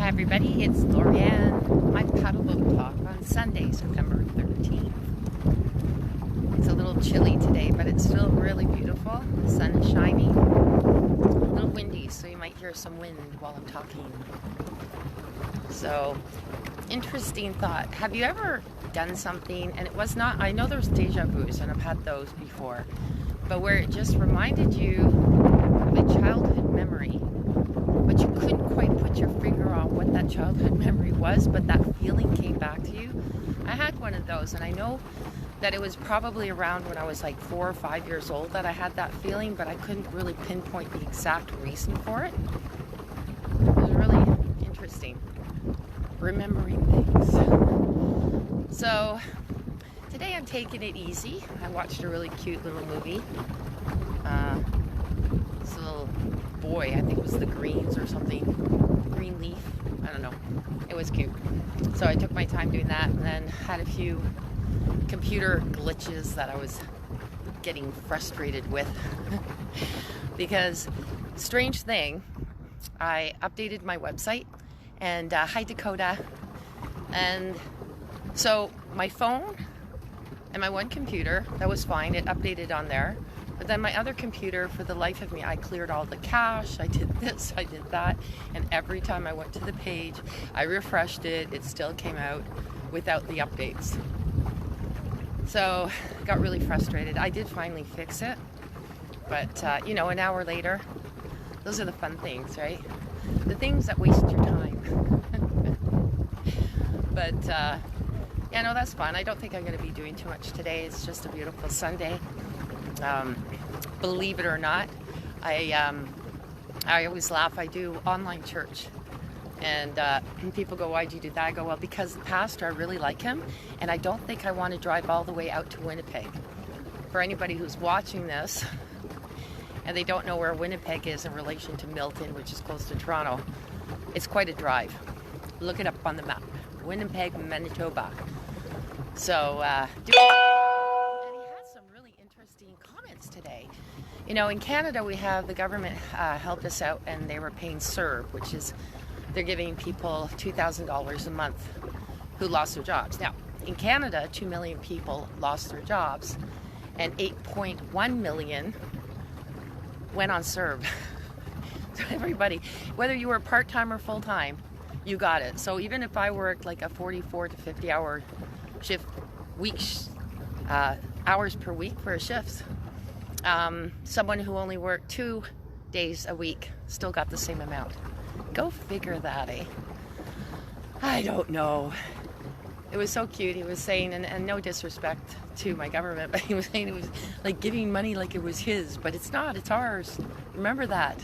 everybody, it's Laurieann. My paddleboat talk on Sunday, September 13th. It's a little chilly today, but it's still really beautiful. The sun is shining. A little windy, so you might hear some wind while I'm talking. So, interesting thought. Have you ever done something, and it was not, I know there's deja vus, and I've had those before, but where it just reminded you of a childhood memory, but you couldn't quite put your finger on what that childhood memory was, but that feeling came back to you? I had one of those, and I know that it was probably around when I was like 4 or 5 years old that I had that feeling, but I couldn't really pinpoint the exact reason for it. It was really interesting, remembering things. So today I'm taking it easy. I watched a really cute little movie. This little boy, I think it was The Greens or something, Greenleaf, I don't know. It was cute. So I took my time doing that, and then had a few computer glitches that I was getting frustrated with. Because, strange thing, I updated my website, and hi Dakota, and so my phone and my one computer, that was fine, it updated on there. But then my other computer, for the life of me, I cleared all the cache, I did this, I did that, and every time I went to the page, I refreshed it, it still came out without the updates. So, I got really frustrated. I did finally fix it, but you know, an hour later, those are the fun things, right? The things that waste your time. But, yeah, no, that's fun. I don't think I'm going to be doing too much today. It's just a beautiful Sunday. Believe it or not, I always laugh. I do online church, and people go, "Why'd you do that?" I go, "Well, because the pastor, I really like him, and I don't think I want to drive all the way out to Winnipeg." For anybody who's watching this and they don't know where Winnipeg is in relation to Milton, which is close to Toronto, it's quite a drive. Look it up on the map. Winnipeg, Manitoba. So, today. You know, in Canada we have, the government helped us out, and they were paying CERB, which is, they're giving people $2,000 a month who lost their jobs. Now, in Canada, 2 million people lost their jobs, and 8.1 million went on CERB. So everybody, whether you were part-time or full-time, you got it. So even if I worked like a 44 to 50 hour shift, hours per week for a shift, someone who only worked 2 days a week still got the same amount. Go figure that, eh? I don't know. It was so cute. He was saying, and no disrespect to my government, but he was saying it was like giving money like it was his, but it's not, it's ours. Remember that.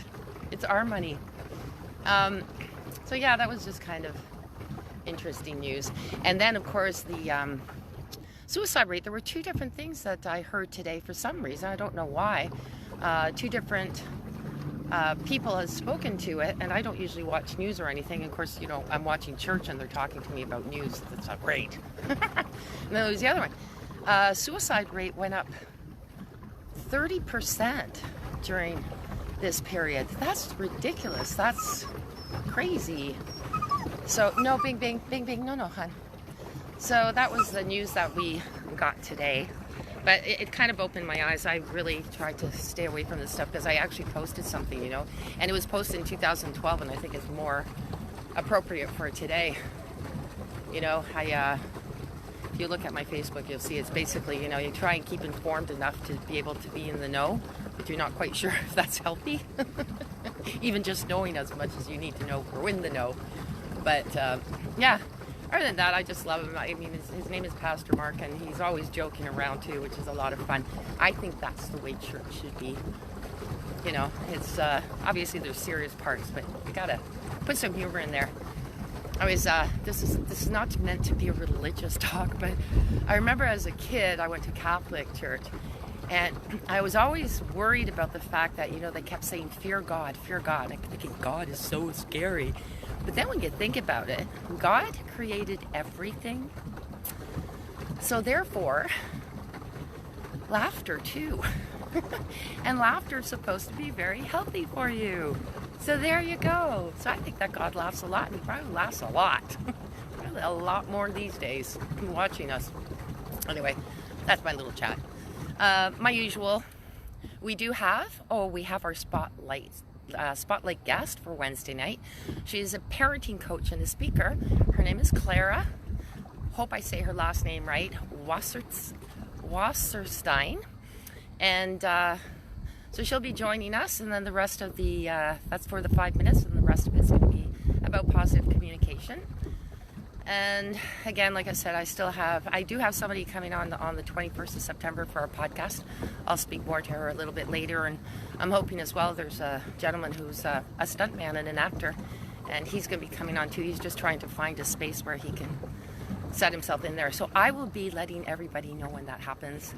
It's our money. So yeah, that was just kind of interesting news. And then, of course, the suicide rate. There were 2 different things that I heard today for some reason. I don't know why. 2 different people have spoken to it, and I don't usually watch news or anything. Of course, you know, I'm watching church and they're talking to me about news. That's not great. And then there was the other one. Suicide rate went up 30% during this period. That's ridiculous. That's crazy. So, no, bing, bing, bing, bing. No, hon. So that was the news that we got today, but it kind of opened my eyes. I really tried to stay away from this stuff because I actually posted something, you know, and it was posted in 2012, and I think it's more appropriate for today. You know, if you look at my Facebook, you'll see it's basically, you know, you try and keep informed enough to be able to be in the know, but you're not quite sure if that's healthy. Even just knowing as much as you need to know for in the know. But yeah. Other than that, I just love him. I mean, his name is Pastor Mark, and he's always joking around too, which is a lot of fun. I think that's the way church should be. You know, it's obviously there's serious parts, but you gotta put some humor in there. I was this is not meant to be a religious talk, but I remember as a kid I went to Catholic church, and I was always worried about the fact that, you know, they kept saying fear God, fear God. I'm thinking God is so scary. But then when you think about it, God created everything. So therefore, laughter too. And laughter is supposed to be very healthy for you. So there you go. So I think that God laughs a lot, and he probably laughs a lot. Probably a lot more these days watching us. Anyway, that's my little chat. My usual, we have our spotlight guest for Wednesday night. She's a parenting coach and a speaker. Her name is Clara. Hope I say her last name right. Wasserstein. And so she'll be joining us, and then the rest of the, that's for the 5 minutes, and the rest of it's going to be about positive communication. And again, like I said, I do have somebody coming on the 21st of September for our podcast. I'll speak more to her a little bit later, and I'm hoping as well, there's a gentleman who's a stuntman and an actor, and he's going to be coming on too. He's just trying to find a space where he can set himself in there. So I will be letting everybody know when that happens.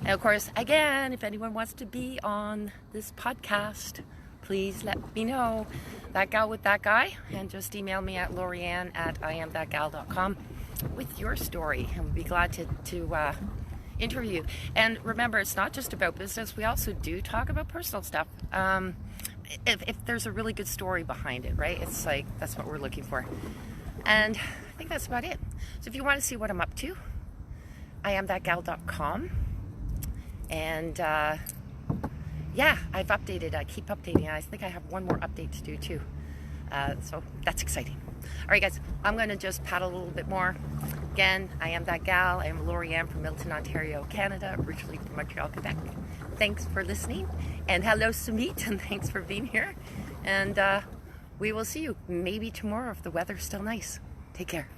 And of course, again, if anyone wants to be on this podcast, please let me know. That gal with that guy, and just email me at Laurieann at iamthatgal.com with your story, and we'll be glad to interview. And remember, it's not just about business. We also do talk about personal stuff. If there's a really good story behind it, right? It's like, that's what we're looking for. And I think that's about it. So if you want to see what I'm up to, iamthatgal.com. And yeah, I've updated. I keep updating. I think I have one more update to do too. So that's exciting. All right, guys, I'm going to just paddle a little bit more. Again, I am that gal. I am Laurieann from Milton, Ontario, Canada, originally from Montreal, Quebec. Thanks for listening, and hello, Sumit, and thanks for being here. And we will see you maybe tomorrow if the weather's still nice. Take care.